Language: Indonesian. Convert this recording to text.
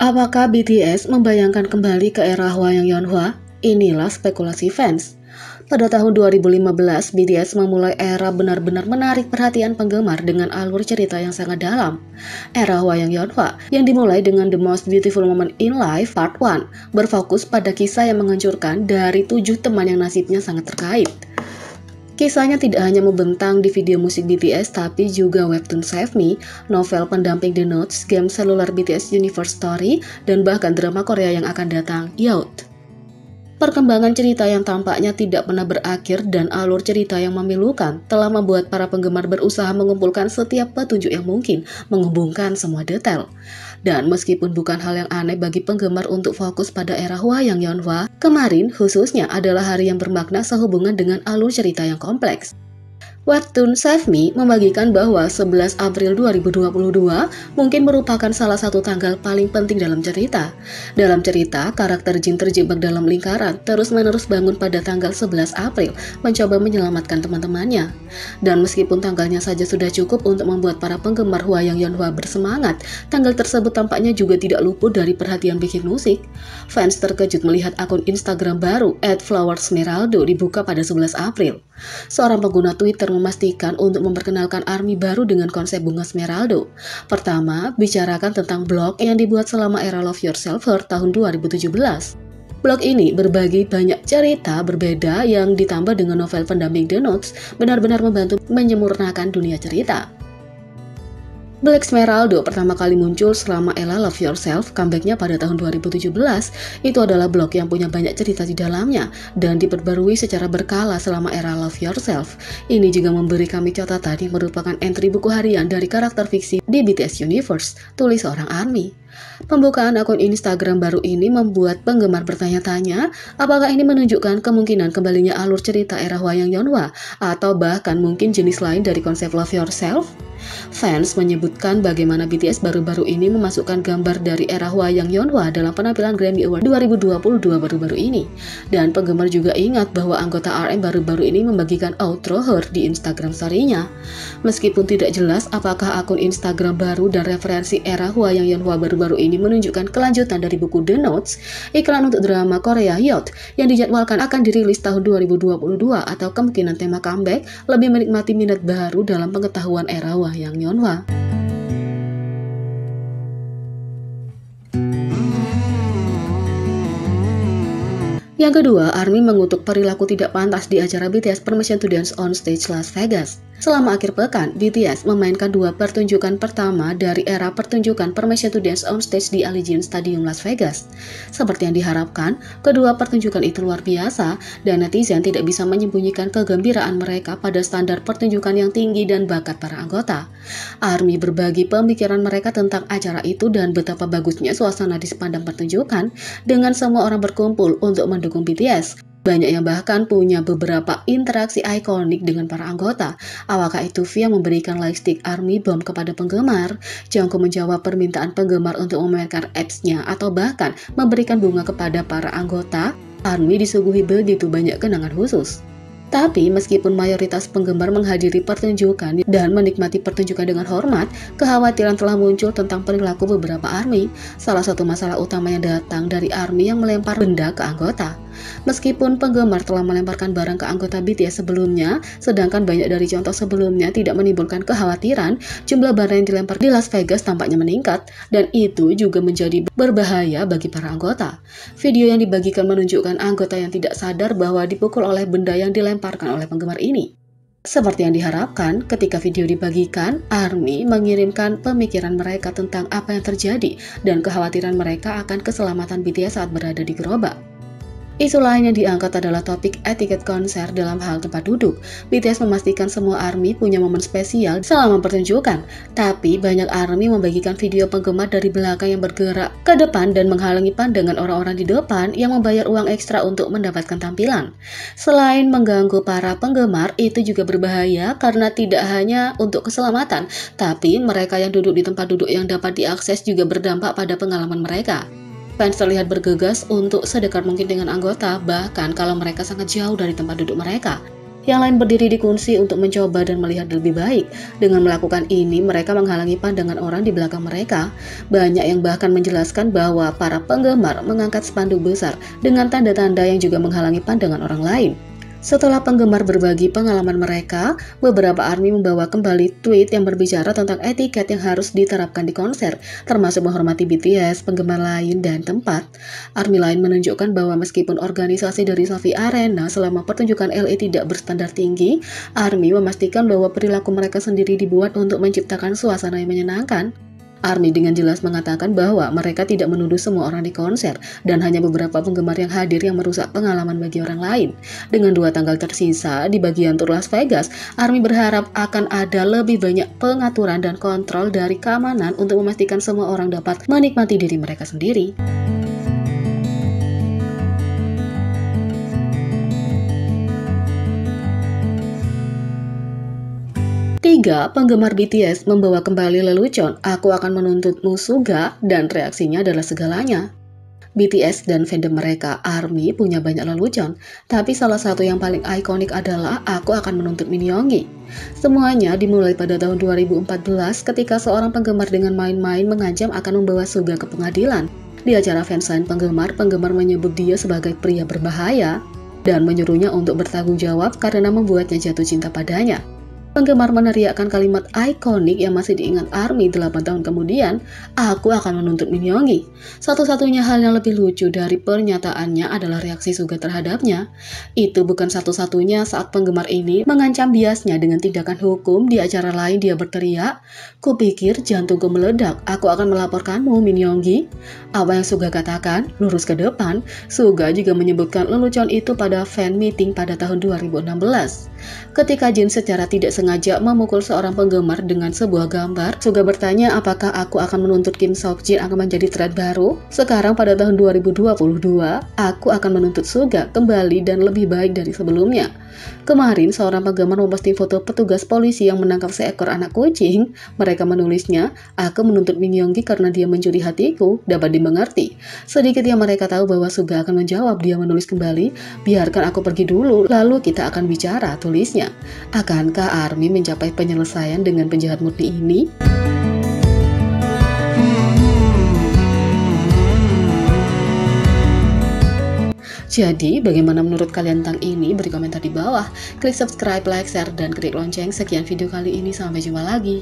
Apakah BTS membayangkan kembali ke era Hwayang Yeonhwa? Inilah spekulasi fans. Pada tahun 2015, BTS memulai era benar-benar menarik perhatian penggemar dengan alur cerita yang sangat dalam. Era Hwayang Yeonhwa yang dimulai dengan The Most Beautiful Moment in Life Part 1 berfokus pada kisah yang menghancurkan dari 7 teman yang nasibnya sangat terkait. Kisahnya tidak hanya membentang di video musik BTS, tapi juga webtoon Save Me, novel pendamping The Notes, game seluler BTS Universe Story, dan bahkan drama Korea yang akan datang, Youth. Perkembangan cerita yang tampaknya tidak pernah berakhir dan alur cerita yang memilukan telah membuat para penggemar berusaha mengumpulkan setiap petunjuk yang mungkin, menghubungkan semua detail. Dan meskipun bukan hal yang aneh bagi penggemar untuk fokus pada era Hwayang Yeonhwa, kemarin khususnya adalah hari yang bermakna sehubungan dengan alur cerita yang kompleks. Webtoon Save Me membagikan bahwa 11 April 2022 mungkin merupakan salah satu tanggal paling penting dalam cerita. Dalam cerita, karakter Jin terjebak dalam lingkaran, terus-menerus bangun pada tanggal 11 April, mencoba menyelamatkan teman-temannya. Dan meskipun tanggalnya saja sudah cukup untuk membuat para penggemar Hwayang Yeonhwa bersemangat, tanggal tersebut tampaknya juga tidak luput dari perhatian bikin musik. Fans terkejut melihat akun Instagram baru @flowersmeraldo dibuka pada 11 April. Seorang pengguna Twitter memastikan untuk memperkenalkan ARMY baru dengan konsep bunga Smeraldo. Pertama, bicarakan tentang blog yang dibuat selama era Love Yourself Her tahun 2017. Blog ini berbagi banyak cerita berbeda yang ditambah dengan novel pendamping The Notes, benar-benar membantu menyempurnakan dunia cerita. Black Smeraldo pertama kali muncul selama era Love Yourself, comebacknya pada tahun 2017. Itu adalah blog yang punya banyak cerita di dalamnya dan diperbarui secara berkala selama era Love Yourself. Ini juga memberi kami catatan yang merupakan entry buku harian dari karakter fiksi di BTS Universe, tulis seorang ARMY. Pembukaan akun Instagram baru ini membuat penggemar bertanya-tanya, apakah ini menunjukkan kemungkinan kembalinya alur cerita era Hwayang Yeonhwa atau bahkan mungkin jenis lain dari konsep Love Yourself? Fans menyebutkan bagaimana BTS baru-baru ini memasukkan gambar dari era Hwayang Yeonhwa dalam penampilan Grammy Award 2022 baru-baru ini. Dan penggemar juga ingat bahwa anggota RM baru-baru ini membagikan outro Her di Instagram story-nya. Meskipun tidak jelas apakah akun Instagram baru dan referensi era Hwayang Yeonhwa baru-baru ini menunjukkan kelanjutan dari buku The Notes, iklan untuk drama Korea Youth yang dijadwalkan akan dirilis tahun 2022 atau kemungkinan tema comeback lebih menikmati minat baru dalam pengetahuan era Hwayang Yeonhwa. Yang kedua, ARMY mengutuk perilaku tidak pantas di acara BTS Permission to Dance on Stage Las Vegas. Selama akhir pekan, BTS memainkan 2 pertunjukan pertama dari era pertunjukan Permission to Dance on Stage di Allegiant Stadium Las Vegas. Seperti yang diharapkan, kedua pertunjukan itu luar biasa dan netizen tidak bisa menyembunyikan kegembiraan mereka pada standar pertunjukan yang tinggi dan bakat para anggota. ARMY berbagi pemikiran mereka tentang acara itu dan betapa bagusnya suasana di sepanjang pertunjukan dengan semua orang berkumpul untuk mendukung BTS. Banyak yang bahkan punya beberapa interaksi ikonik dengan para anggota. Apakah itu V yang memberikan lightstick ARMY Bomb kepada penggemar, Jungkook menjawab permintaan penggemar untuk memamerkan apps-nya, atau bahkan memberikan bunga kepada para anggota, ARMY disuguhi begitu banyak kenangan khusus. Tapi meskipun mayoritas penggemar menghadiri pertunjukan dan menikmati pertunjukan dengan hormat, kekhawatiran telah muncul tentang perilaku beberapa ARMY. Salah satu masalah utama yang datang dari ARMY yang melempar benda ke anggota. Meskipun penggemar telah melemparkan barang ke anggota BTS sebelumnya, sedangkan banyak dari contoh sebelumnya tidak menimbulkan kekhawatiran, jumlah barang yang dilempar di Las Vegas tampaknya meningkat, dan itu juga menjadi berbahaya bagi para anggota. Video yang dibagikan menunjukkan anggota yang tidak sadar bahwa dipukul oleh benda yang dilemparkan oleh penggemar ini. Seperti yang diharapkan, ketika video dibagikan, ARMY mengirimkan pemikiran mereka tentang apa yang terjadi dan kekhawatiran mereka akan keselamatan BTS saat berada di gerobak. Isu lain yang diangkat adalah topik etiket konser dalam hal tempat duduk. BTS memastikan semua ARMY punya momen spesial selama pertunjukan, tapi banyak ARMY membagikan video penggemar dari belakang yang bergerak ke depan dan menghalangi pandangan orang-orang di depan yang membayar uang ekstra untuk mendapatkan tampilan. Selain mengganggu para penggemar, itu juga berbahaya karena tidak hanya untuk keselamatan, tapi mereka yang duduk di tempat duduk yang dapat diakses juga berdampak pada pengalaman mereka. Fans terlihat bergegas untuk sedekat mungkin dengan anggota, bahkan kalau mereka sangat jauh dari tempat duduk mereka. Yang lain berdiri di kursi untuk mencoba dan melihat lebih baik. Dengan melakukan ini, mereka menghalangi pandangan orang di belakang mereka. Banyak yang bahkan menjelaskan bahwa para penggemar mengangkat spanduk besar dengan tanda-tanda yang juga menghalangi pandangan orang lain. Setelah penggemar berbagi pengalaman mereka, beberapa ARMY membawa kembali tweet yang berbicara tentang etiket yang harus diterapkan di konser, termasuk menghormati BTS, penggemar lain, dan tempat. ARMY lain menunjukkan bahwa meskipun organisasi dari Sophie Arena selama pertunjukan LA tidak berstandar tinggi, ARMY memastikan bahwa perilaku mereka sendiri dibuat untuk menciptakan suasana yang menyenangkan. ARMY dengan jelas mengatakan bahwa mereka tidak menuduh semua orang di konser dan hanya beberapa penggemar yang hadir yang merusak pengalaman bagi orang lain. Dengan 2 tanggal tersisa di bagian tur Las Vegas, ARMY berharap akan ada lebih banyak pengaturan dan kontrol dari keamanan untuk memastikan semua orang dapat menikmati diri mereka sendiri. 3. Penggemar BTS membawa kembali lelucon "Aku akan menuntutmu Suga" dan reaksinya adalah segalanya. BTS dan fandom mereka, ARMY, punya banyak lelucon, tapi salah satu yang paling ikonik adalah "Aku akan menuntut Min Yoongi". Semuanya dimulai pada tahun 2014 ketika seorang penggemar dengan main-main mengancam akan membawa Suga ke pengadilan. Di acara fansign penggemar menyebut dia sebagai pria berbahaya dan menyuruhnya untuk bertanggung jawab karena membuatnya jatuh cinta padanya. Penggemar meneriakkan kalimat ikonik yang masih diingat ARMY 8 tahun kemudian, "Aku akan menuntut Min Yoongi". Satu-satunya hal yang lebih lucu dari pernyataannya adalah reaksi Suga terhadapnya. Itu bukan satu-satunya saat penggemar ini mengancam biasnya dengan tindakan hukum. Di acara lain dia berteriak, "Kupikir jantungku meledak, aku akan melaporkanmu, Min Yoongi". Apa yang Suga katakan? Lurus ke depan, Suga juga menyebutkan lelucon itu pada fan meeting pada tahun 2016. Ketika Jin secara tidak sengaja memukul seorang penggemar dengan sebuah gambar, Suga bertanya apakah aku akan menuntut Kim Seokjin akan menjadi tren baru. Sekarang pada tahun 2022, aku akan menuntut Suga kembali dan lebih baik dari sebelumnya. Kemarin seorang penggemar memposting foto petugas polisi yang menangkap seekor anak kucing. Mereka menulisnya, "Aku menuntut Min Yoongi karena dia mencuri hatiku", dapat dimengerti. Sedikit yang mereka tahu bahwa Suga akan menjawab, dia menulis kembali, "Biarkan aku pergi dulu, lalu kita akan bicara", tulisnya. Akankah ARMY mencapai penyelesaian dengan penjahat murni ini? Jadi, bagaimana menurut kalian tentang ini? Beri komentar di bawah. Klik subscribe, like, share, dan klik lonceng. Sekian video kali ini, sampai jumpa lagi.